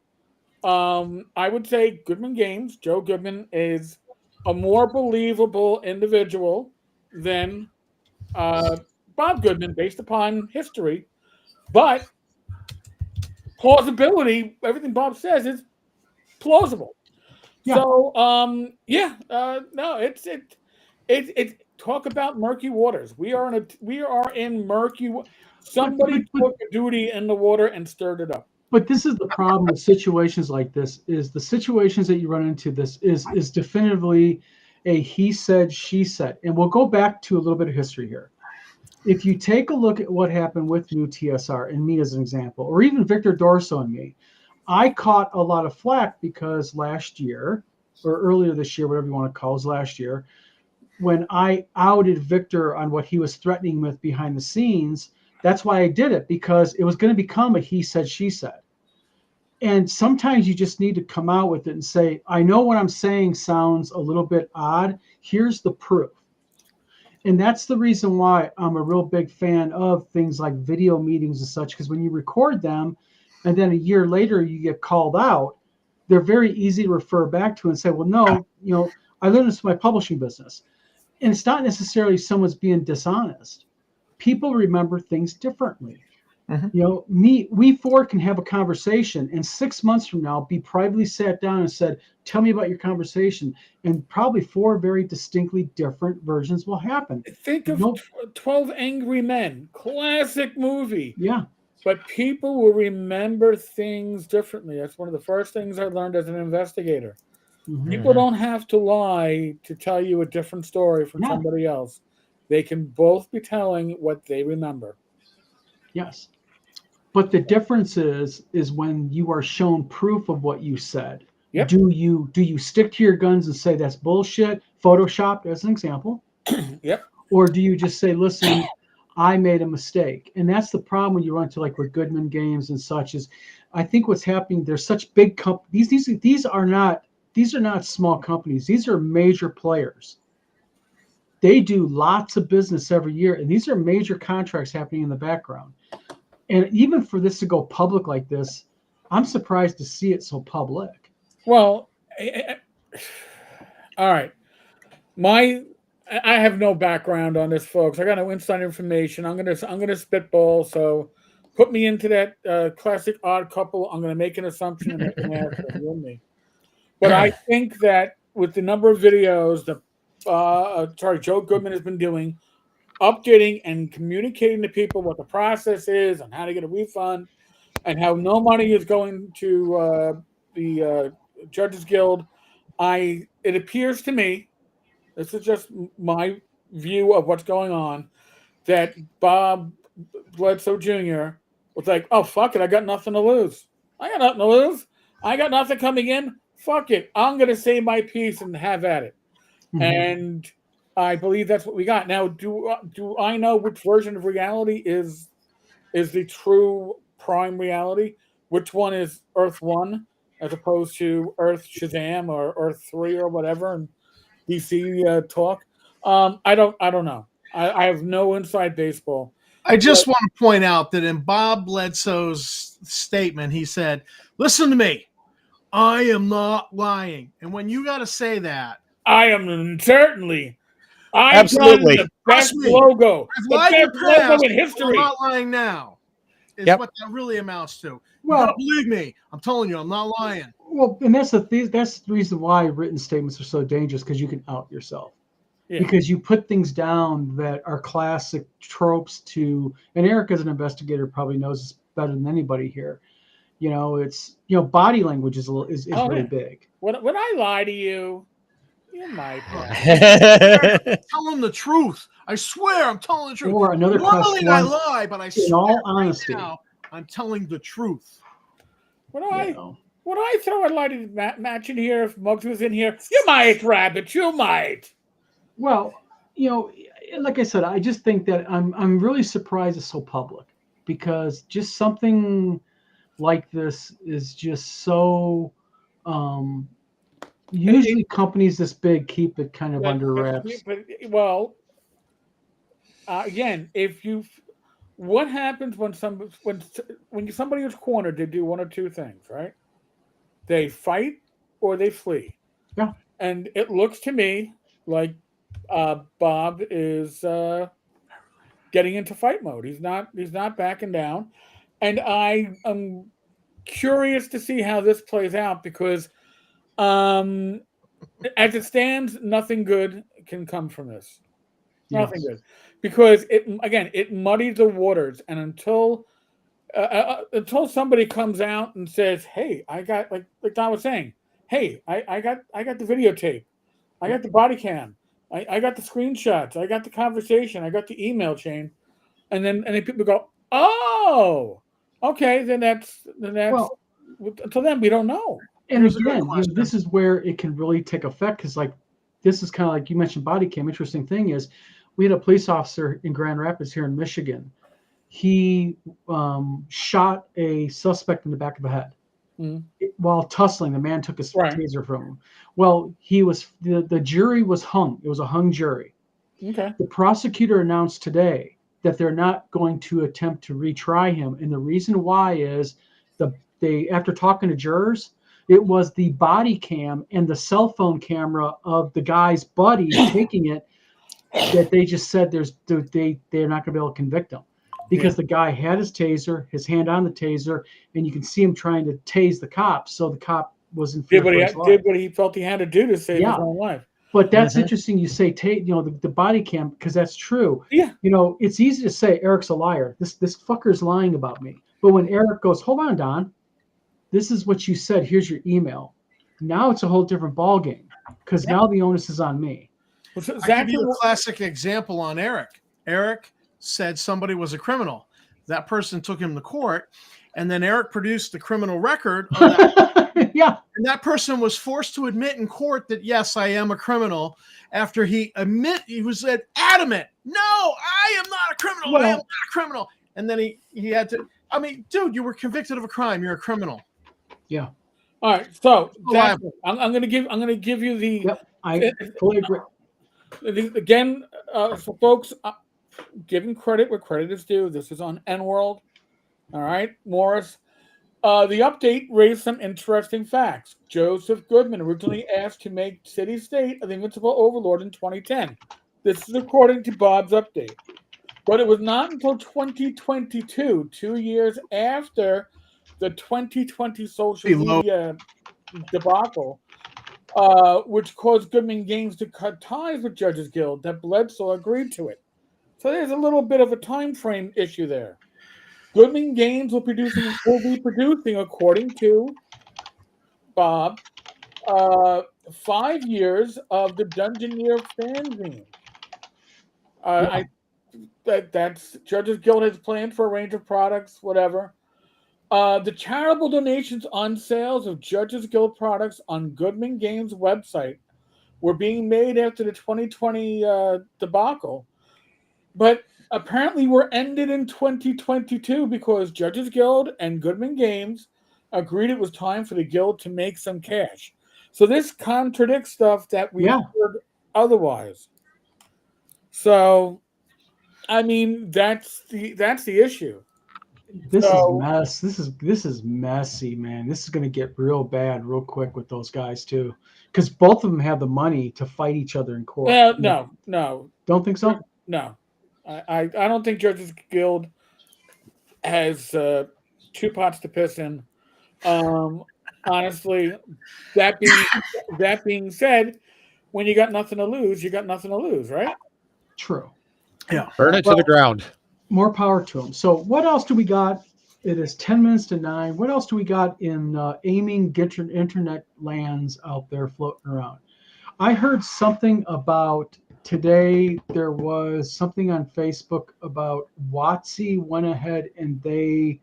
I would say Goodman Games, Joe Goodman, is a more believable individual than Bob Goodman based upon history. But plausibility, everything Bob says is plausible. Yeah. So, no, it's talk about murky waters. We are in murky. Somebody But- took a duty in the water and stirred it up. But this is the problem with situations like this: is the situations that you run into. This is definitively a he said, she said, and we'll go back to a little bit of history here. If you take a look at what happened with New TSR and me as an example, or even Victor Dorso and me, I caught a lot of flack because last year or earlier this year, whatever you want to call it, last year, when I outed Victor on what he was threatening with behind the scenes. That's why I did it, because it was going to become a he said, she said. And sometimes you just need to come out with it and say, I know what I'm saying sounds a little bit odd. Here's the proof. And that's the reason why I'm a real big fan of things like video meetings and such, because when you record them and then a year later you get called out, they're very easy to refer back to and say, well, no, I learned this in my publishing business. And it's not necessarily someone's being dishonest. People remember things differently. Mm-hmm. We four can have a conversation, and 6 months from now, be privately sat down and said, "Tell me about your conversation," and probably four very distinctly different versions will happen. Think of 12 Angry Men, classic movie. Yeah. But people will remember things differently. That's one of the first things I learned as an investigator. Mm-hmm. People don't have to lie to tell you a different story from somebody else. They can both be telling what they remember. Yes. But the difference is when you are shown proof of what you said. Yep. Do you stick to your guns and say that's bullshit, Photoshopped as an example? Yep. Or do you just say, listen, I made a mistake? And that's the problem when you run to like with Goodman Games and such. Is I think what's happening, there's such big companies. These are not small companies. These are major players. They do lots of business every year, and these are major contracts happening in the background. And even for this to go public like this, I'm surprised to see it so public. Well, all right. I have no background on this, folks. I got no inside information. I'm gonna spitball. So, put me into that classic odd couple. I'm gonna make an assumption and make an answer. You and me. But I think that with the number of videos that Joe Goodman has been doing, updating and communicating to people what the process is and how to get a refund, and how no money is going to the Judges Guild. It appears to me, this is just my view of what's going on, that Bob Bledsoe Jr. was like, oh, fuck it, I got nothing to lose. I got nothing to lose. I got nothing coming in. Fuck it. I'm going to say my piece and have at it. Mm-hmm. And I believe that's what we got. Now, do I know which version of reality is the true prime reality? Which one is Earth 1 as opposed to Earth Shazam or Earth 3 or whatever and DC talk? I don't know. I have no inside baseball. I just want to point out that in Bob Bledsoe's statement, he said, "Listen to me. I am not lying." And when you got to say that, I am certainly. I've Absolutely. done the best Trust me, logo, I've the lied in best the logo past, in but I'm history. not lying now. Is Yep. what that really amounts to. You Well- gotta believe me. I'm telling you, I'm not lying. Well, and that's the reason why written statements are so dangerous, because you can out yourself. Yeah. Because you put things down that are classic tropes to, and Eric as an investigator probably knows this better than anybody here. It's body language is Oh, really yeah. big. When I lie to you, you might. Tell them the truth. I swear, I'm telling the truth. Or another Normally classic I one, lie, but I in swear all right honesty, now, I'm telling the truth. When you I throw a lighted match in here, if Muggs was in here, you might, Rabbit. You might. Well, like I said, I just think that I'm really surprised it's so public, because just something like this is just so. Usually, companies this big keep it kind of under wraps. Well, again, what happens when somebody is cornered? They do one or two things, right? They fight or they flee. Yeah. And it looks to me like Bob is getting into fight mode. He's not backing down, and I am curious to see how this plays out, because as it stands, nothing good can come from this. Nothing good, because it muddies the waters, and until somebody comes out and says, "Hey, I got like Don was saying, hey, I got the videotape, I got the body cam, I got the screenshots, I got the conversation, I got the email chain," and then people go, "Oh, okay, then that's Well, until then we don't know." and Here's a good again, question. this is where it can really take effect, because this is kind of like you mentioned body cam. Interesting thing is, we had a police officer in Grand Rapids here in Michigan. He shot a suspect in the back of the head while tussling. The man took his taser from him. Well, the jury was hung. It was a hung jury. Okay. The prosecutor announced today that they're not going to attempt to retry him, and the reason why is after talking to jurors, it was the body cam and the cell phone camera of the guy's buddies taking it that they just said they're not going to be able to convict him, because the guy had his taser, his hand on the taser, and you can see him trying to tase the cop. So the cop was in fear for his life. Did what he felt he had to do to save his own life. But that's interesting. You say the body cam, because that's true. Yeah. It's easy to say Eric's a liar. This fucker's lying about me. But when Eric goes, "Hold on, Don, this is what you said. Here's your email." Now it's a whole different ball game, because now the onus is on me. I'll give you a classic example on Eric. Eric said somebody was a criminal. That person took him to court, and then Eric produced the criminal record of that. Yeah. And that person was forced to admit in court that, yes, I am a criminal, after he was adamant, "No, I am not a criminal. I am not a criminal." And then he had to, I mean, dude, you were convicted of a crime. You're a criminal. Yeah. All right. So I'm gonna give you the. Yep. I fully agree. Again, so folks, giving credit where credit is due. This is on N-World. All right, Morris. The update raised some interesting facts. Joseph Goodman originally asked to make City State the Invincible Overlord in 2010. This is according to Bob's update. But it was not until 2022, 2 years after the 2020 social media debacle, which caused Goodman Games to cut ties with Judges Guild, that Bledsoe agreed to it. So there's a little bit of a time frame issue there. Goodman Games will be producing, according to Bob, 5 years of the Dungeoneer fanzine. That's Judges Guild has planned for a range of products, whatever. The charitable donations on sales of Judges Guild products on Goodman Games' website were being made after the 2020 debacle, but apparently were ended in 2022 because Judges Guild and Goodman Games agreed it was time for the guild to make some cash. So this contradicts stuff that we heard otherwise. So I mean, that's the issue. This is So- mess. This is messy, man. This is going to get real bad real quick with those guys too, because both of them have the money to fight each other in court. Well, no, Don't think so. no. I don't think Judges Guild has two pots to piss in. Honestly, that being said, when you got nothing to lose, you got nothing to lose, right? True. Burn it to the ground. More power to them. So what else do we got? It is 10 minutes to 9. What else do we got in aiming internet lands out there floating around? I heard something about today. There was something on Facebook about WotC went ahead and they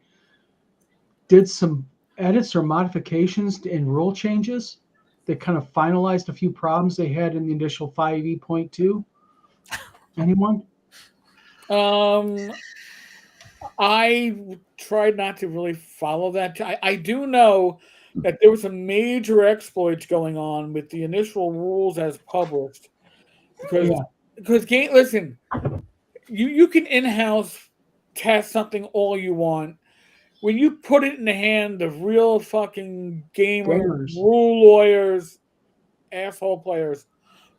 did some edits or modifications and rule changes. They kind of finalized a few problems they had in the initial 5e.2. Anyone? I tried not to really follow that. I do know that there was some major exploits going on with the initial rules as published. Because game, listen, you can in-house test something all you want. When you put it in the hand of real fucking gamers, rule lawyers, asshole players,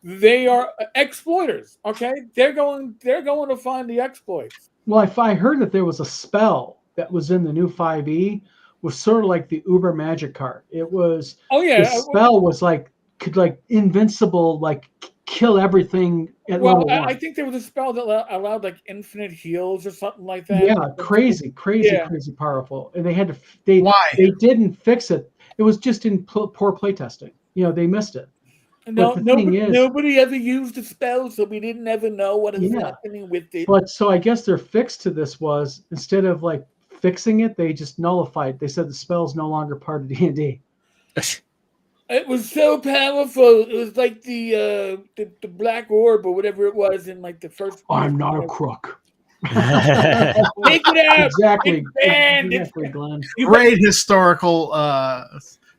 they are exploiters. Okay, they're going to find the exploits. Well, if I heard that there was a spell that was in the new 5e, was sort of like the Uber Magic card. It was the spell was like could like invincible, like kill everything at level 1. I think there was a spell that allowed like infinite heals or something like that. Yeah, crazy powerful. And they had to they didn't fix it. It was just in poor playtesting. You know, they missed it. No, nobody ever used the spell, so we didn't ever know what is happening with it. But so I guess their fix to this was instead of like fixing it, they just nullified. They said the spell's no longer part of D&D. It was so powerful. It was like the black orb or whatever it was in like the first. I'm not a crook. Take it out. Exactly, Glenn. Great historical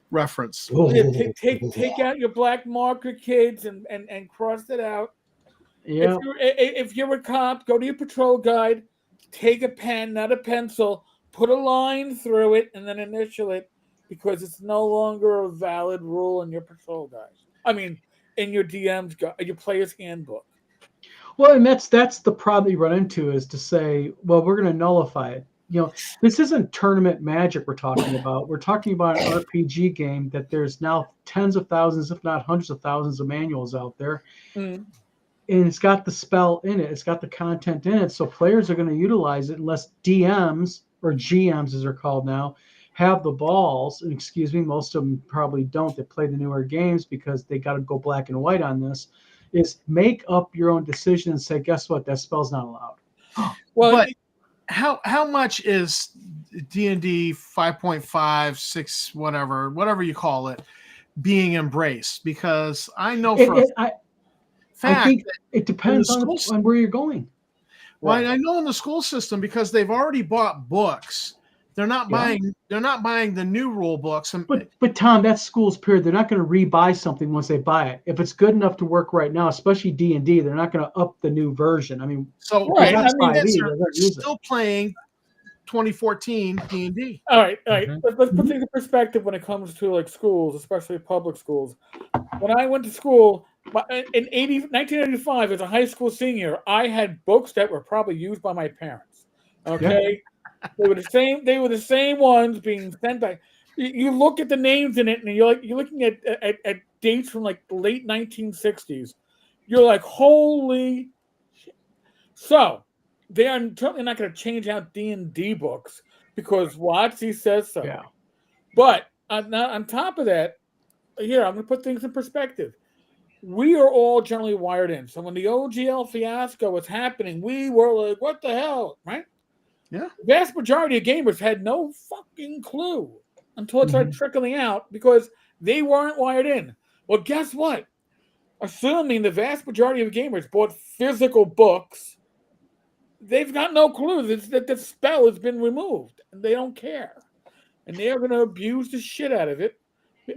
reference. Take out your black marker, kids, and cross it out. Yeah. If you're a cop, go to your patrol guide, take a pen, not a pencil, put a line through it, and then initial it, because it's no longer a valid rule in your patrol guide. I mean, in your DM's your player's handbook. Well, and that's the problem you run into is to say, well, we're going to nullify it. You know, this isn't tournament magic we're talking about. We're talking about an RPG game that there's now tens of thousands, if not hundreds of thousands of manuals out there. And it's got the spell in it. It's got the content in it. So players are going to utilize it unless DMs or GMs, as they're called now, have the balls. And excuse me, most of them probably don't. They play the newer games because they got to go black and white on this. Is make up your own decision and say, guess what? That spell's not allowed. Well, but how much is D&D 5.5, 6, whatever you call it, being embraced? Because I know I think it depends on where you're going. Well, I know in the school system, because they've already bought books. They're not buying. They're not buying the new rule books. But Tom, that's school's period. They're not going to rebuy something once they buy it. If it's good enough to work right now, especially D&D, they're not going to up the new version. I mean, they're still playing 2014 D&D. All right. Let's put things in perspective when it comes to like schools, especially public schools. When I went to school in 1985 as a high school senior, I had books that were probably used by my parents. Okay. Yeah. They were the same ones being sent back. You look at the names in it, and you're looking at dates from like the late 1960s. You're like, holy shit. So they are certainly not going to change out D&D books because WotC says so. Yeah. But on top of that, here I'm going to put things in perspective. We are all generally wired in. So when the OGL fiasco was happening, we were like, what the hell, right? Yeah. The vast majority of gamers had no fucking clue until it started trickling out because they weren't wired in. Well, guess what? Assuming the vast majority of gamers bought physical books, they've got no clue that the spell has been removed, and they don't care. And they are going to abuse the shit out of it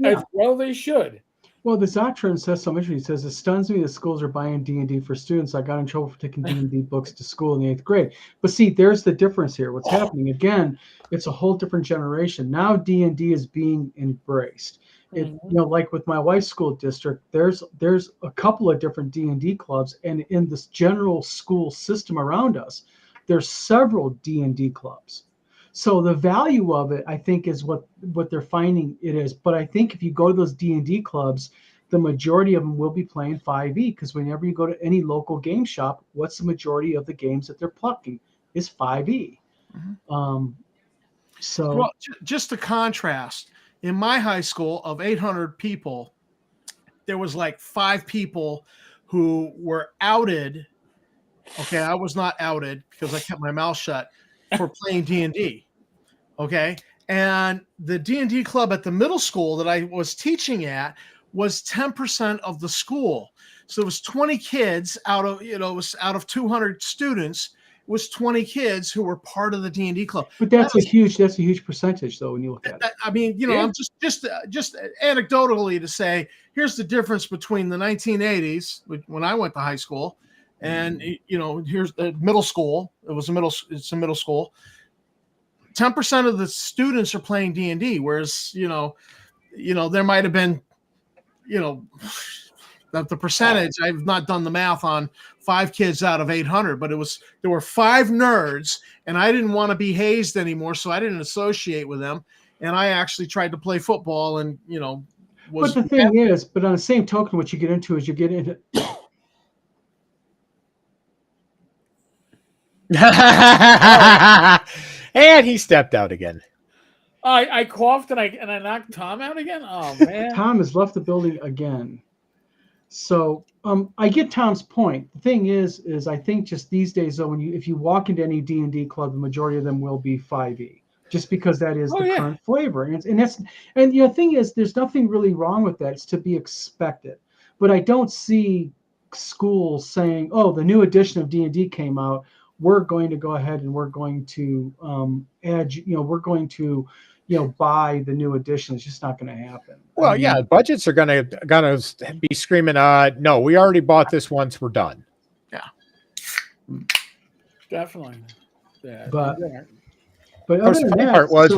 as well they should. Well, the Zatran says so much. He says, it stuns me that schools are buying D&D for students. I got in trouble for taking D&D books to school in the 8th grade. But see, there's the difference here. What's happening, again, it's a whole different generation. Now D&D is being embraced. It, like with my wife's school district, there's a couple of different D&D clubs. And in this general school system around us, there's several D&D clubs. So the value of it, I think, is what they're finding it is. But I think if you go to those D&D clubs, the majority of them will be playing 5e, because whenever you go to any local game shop, what's the majority of the games that they're plucking is 5e. So, well, just to contrast, in my high school of 800 people, there was like 5 people who were outed. Okay, I was not outed because I kept my mouth shut for playing D&D. Okay, and the D&D club at the middle school that I was teaching at was 10% of the school. So it was 20 kids out of, it was out of 200 students, it was 20 kids who were part of the D&D club. But that's a huge percentage, though, when you look at it. I mean, I'm just anecdotally to say, here's the difference between the 1980s when I went to high school, and here's the middle school. It's a middle school. 10% of the students are playing D&D, whereas there might have been, the percentage. I've not done the math on 5 kids out of 800, but there were 5 nerds, and I didn't want to be hazed anymore, so I didn't associate with them, and I actually tried to play football, and But the thing is, but on the same token, what you get into is you get into. And he stepped out again. I coughed and I knocked Tom out again. Oh man, Tom has left the building again. So I get Tom's point. The thing is I think just these days, though, if you walk into any D&D club, the majority of them will be 5e, just because that is the current flavor. And the thing is, there's nothing really wrong with that. It's to be expected. But I don't see schools saying, "Oh, the new edition of D&D came out. We're going to go ahead and we're going to we're going to buy the new edition." It's just not going to happen. Well, budgets are gonna be screaming, no, we already bought this once, we're done. Yeah. Definitely. Yeah. But Of course, the funny part was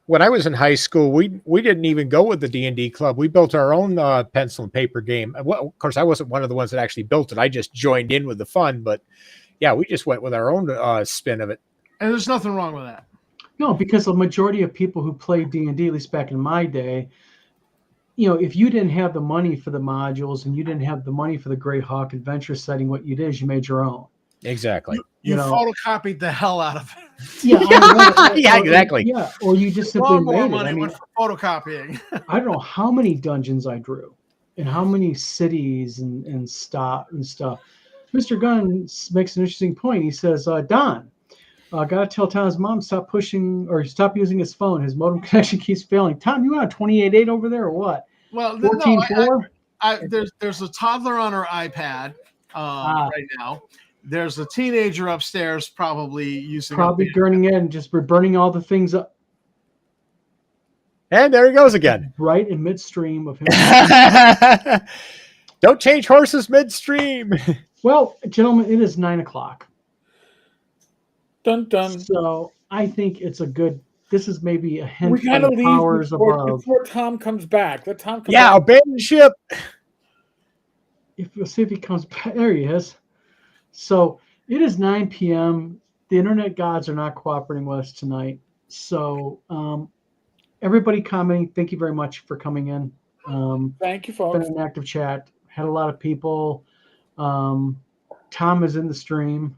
when I was in high school, we didn't even go with the D&D club. We built our own pencil and paper game. Well, of course, I wasn't one of the ones that actually built it. I just joined in with the fun, but yeah, we just went with our own spin of it. And there's nothing wrong with that. No, because the majority of people who played D&D, at least back in my day, if you didn't have the money for the modules and you didn't have the money for the Greyhawk adventure setting, what you did is you made your own. Exactly. You photocopied the hell out of it. Yeah, exactly. Yeah, or you just simply more made money it. went for photocopying. I don't know how many dungeons I drew and how many cities and stuff. Mr. Gunn makes an interesting point. He says, Don, gotta tell Tom's mom stop using his phone. His modem connection keeps failing. Tom, you on 28.8 over there or what? Well, 14.4? There's a toddler on her iPad right now. There's a teenager upstairs probably burning it and just burning all the things up. And there he goes again. Right in midstream of him. Don't change horses midstream. Well, gentlemen, it is 9:00. Dun dun. So I think it's this is maybe a hint We gotta of leave powers above. before Tom comes back. Let Tom come Yeah, back. abandon ship. We'll see if he comes back. There he is. So it is 9 p.m. The internet gods are not cooperating with us tonight. So everybody commenting, thank you very much for coming in. Thank you, Been folks. an active chat. Had a lot of people. Tom is in the stream.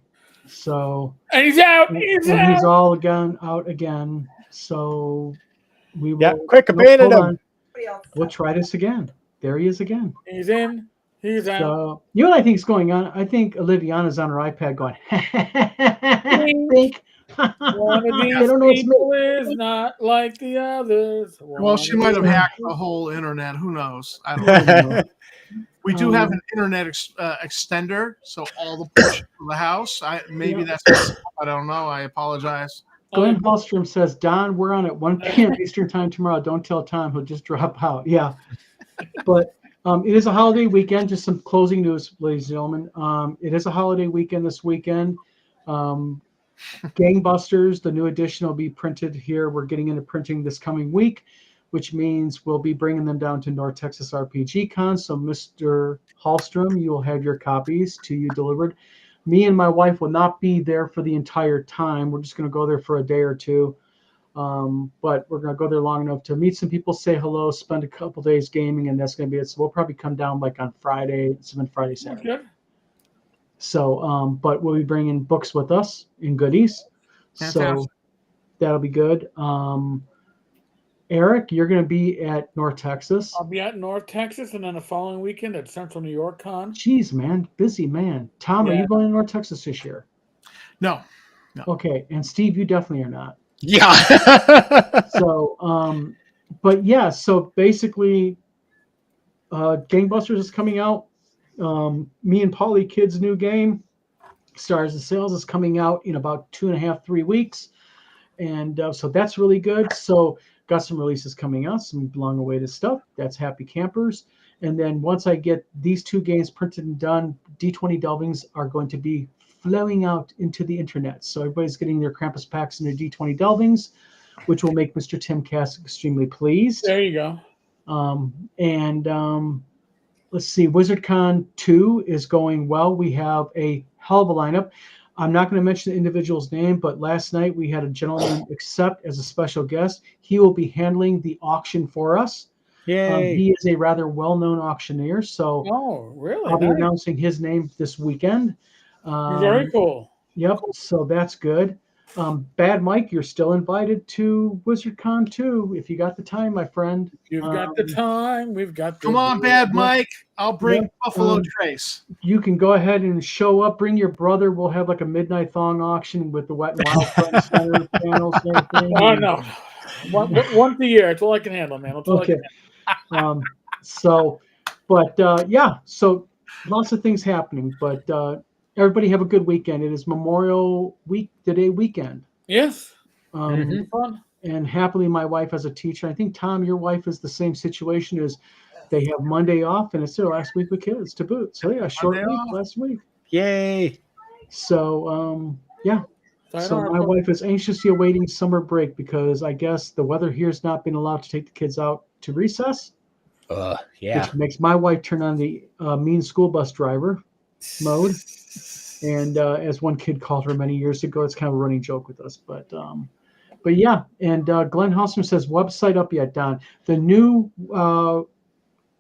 So And he's out. He's all out again. So we will. Yeah, quick, abandon him. We'll try this again. There he is again. He's in. He's out. So you know what I think is going on? I think Oliviana's on her iPad going. Think. One of these I don't know what's people is not like the others. Well, she might have hacked the whole internet. Who knows? I don't know. We do have an internet extender, so all the portions of the house. That's. I don't know. I apologize. Glenn Hallstrom says, Don, we're on at 1 p.m. Eastern time tomorrow. Don't tell Tom; he'll just drop out. Yeah, but It is a holiday weekend. Just some closing news, ladies and gentlemen. It is a holiday weekend this weekend. Gangbusters, the new edition, will be printed here. We're getting into printing this coming week, which means we'll be bringing them down to North Texas RPG Con. So, Mr. Hallstrom, you will have your copies to you delivered. Me and my wife will not be there for the entire time. We're just going to go there for a day or two. But we're going to go there long enough to meet some people, say hello, spend a couple days gaming, and that's going to be it. So we'll probably come down like on Friday, Saturday. Good. So, but we'll be bringing books with us and goodies. Fantastic. So that'll be good. Eric, you're going to be at North Texas. I'll be at North Texas, and then the following weekend at Central New York Con. Jeez, man, busy man. Tom, are Yeah. you going to North Texas this year? No. Okay, and Steve, you definitely are not. Yeah. So, but yeah, so basically, Gangbusters is coming out. Me and Polly Kid's new game, Stars of Sales, is coming out in about 2.5, 3 weeks. And so that's really good. So got some releases coming out, some long awaited stuff. That's happy campers. And then once I get these 2 games printed and done, D20 Delvings are going to be flowing out into the internet. So everybody's getting their Krampus packs and their D20 Delvings, which will make Mr. Tim Cass extremely pleased. There you go. Let's see, WizardCon 2 is going well. We have a hell of a lineup. I'm not going to mention the individual's name, but last night we had a gentleman accept as a special guest. He will be handling the auction for us. Yay. He is a rather well-known auctioneer, so Oh, really? I'll be Nice. announcing his name this weekend. Very cool. Yep, so that's good. Bad Mike, you're still invited to WizardCon 2 if you got the time, my friend. You've got the time. We've got the Come on, Bad Mike. I'll bring Yep. Buffalo Trace. You can go ahead and show up. Bring your brother. We'll have like a midnight thong auction with the Wet and Wild front and center panels and everything. Oh, no. Once a year. That's all I can handle, man. That's all I Okay. can Yeah. So lots of things happening. But everybody have a good weekend. It is Memorial Day weekend. Yes. Mhm. Fun. And happily, my wife as a teacher. I think, Tom, your wife is the same situation as they have Monday off, and it's their last week with kids to boot. So, yeah, short Monday week off. last week. Yay. So, yeah. So Sayonara, my folks. wife is anxiously awaiting summer break because I guess the weather here has not been allowed to take the kids out to recess, Yeah. which makes my wife turn on the mean school bus driver mode. And as one kid called her many years ago, it's kind of a running joke with us. But yeah. And Glenn Hausner says, website up yet, Don? The new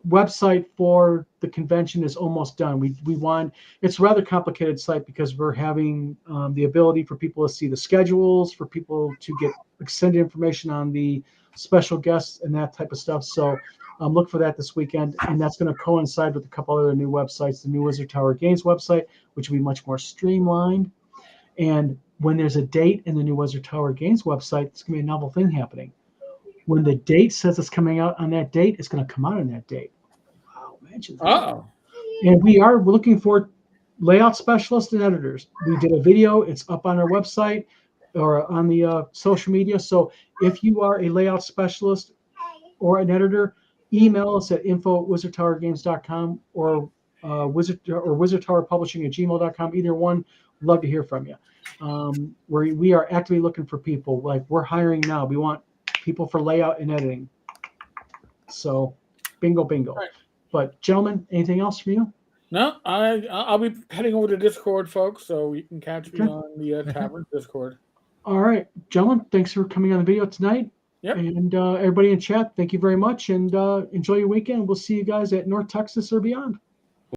website for the convention is almost done. We want, it's a rather complicated site because we're having the ability for people to see the schedules, for people to get extended information on the special guests and that type of stuff. So look for that this weekend, and that's going to coincide with a couple other new websites. The new Wizard Tower Games website, which will be much more streamlined. And when there's a date in the new Wizard Tower Games website, it's going to be a novel thing happening. When the date says it's coming out on that date, it's going to come out on that date. Wow, imagine that. Oh. And we're looking for layout specialists and editors. We did a video. It's up on our website or on the social media. So if you are a layout specialist or an editor, email us at info@wizardtowergames.com or wizardtowerpublishing@gmail.com. Either one, love to hear from you. We are actively looking for people. Like, we're hiring now. We want people for layout and editing. So, bingo. Right. But gentlemen, anything else from you? No, I'll be heading over to Discord, folks, so you can catch me Okay. on the Tavern Discord. All right, gentlemen, thanks for coming on the video tonight. Yep. And everybody in chat, thank you very much, and enjoy your weekend. We'll see you guys at North Texas or beyond.